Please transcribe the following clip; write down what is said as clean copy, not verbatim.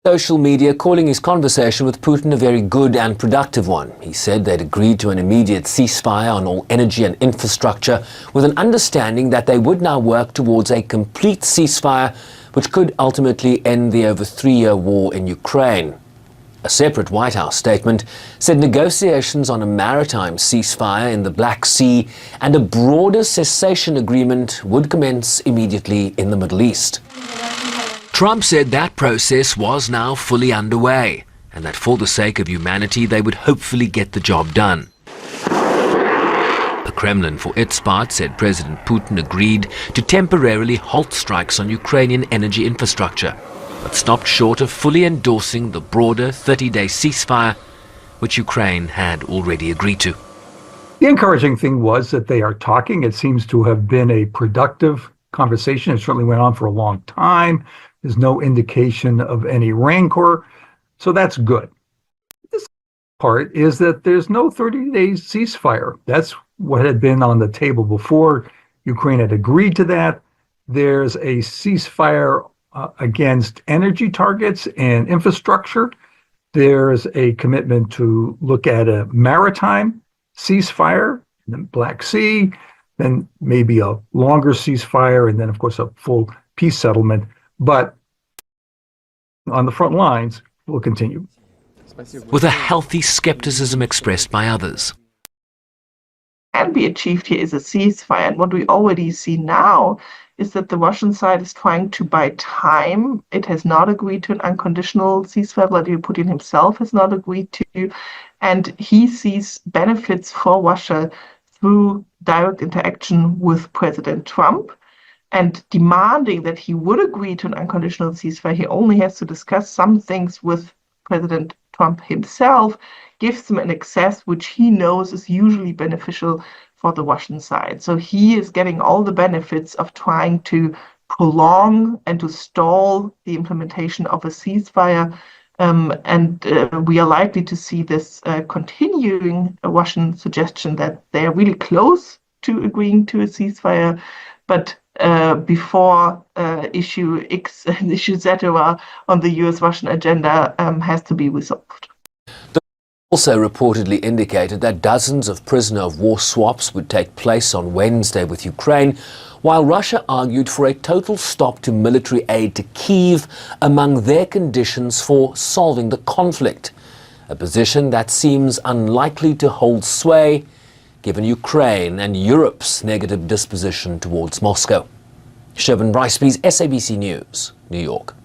Social media calling his conversation with Putin a very good and productive one. He said they'd agreed to an immediate ceasefire on all energy and infrastructure with an understanding that they would now work towards a complete ceasefire which could ultimately end the over 3-year war in Ukraine. A separate White House statement said negotiations on a maritime ceasefire in the Black Sea and a broader cessation agreement would commence immediately in the Middle East. Trump said that process was now fully underway, and that for the sake of humanity they would hopefully get the job done. The Kremlin, for its part, said President Putin agreed to temporarily halt strikes on Ukrainian energy infrastructure, but stopped short of fully endorsing the broader 30-day ceasefire, which Ukraine had already agreed to. The encouraging thing was that they are talking. It seems to have been a productive conversation. It certainly went on for a long time. There's no indication of any rancor, so that's good. This part is that there's no 30-day ceasefire. That's what had been on the table before. Ukraine had agreed to that. There's a ceasefire against energy targets and infrastructure. There's a commitment to look at a maritime ceasefire in the Black Sea, then maybe a longer ceasefire, and then, of course, a full peace settlement. But on the front lines, we'll continue. With a healthy skepticism expressed by others. Can be achieved here is a ceasefire. And what we already see now is that the Russian side is trying to buy time. It has not agreed to an unconditional ceasefire. Vladimir Putin himself has not agreed to. And he sees benefits for Russia through direct interaction with President Trump. And demanding that he would agree to an unconditional ceasefire, he only has to discuss some things with President Trump himself, gives him an access which he knows is usually beneficial for the Russian side. So he is getting all the benefits of trying to prolong and to stall the implementation of a ceasefire. We are likely to see this continuing Russian suggestion that they are really close to agreeing to a ceasefire, but before issue X and issue Z on the US-Russian agenda has to be resolved. The also reportedly indicated that dozens of prisoner of war swaps would take place on Wednesday with Ukraine, while Russia argued for a total stop to military aid to Kyiv among their conditions for solving the conflict, a position that seems unlikely to hold sway given Ukraine and Europe's negative disposition towards Moscow. Siobhan Bryce, please, SABC News, New York.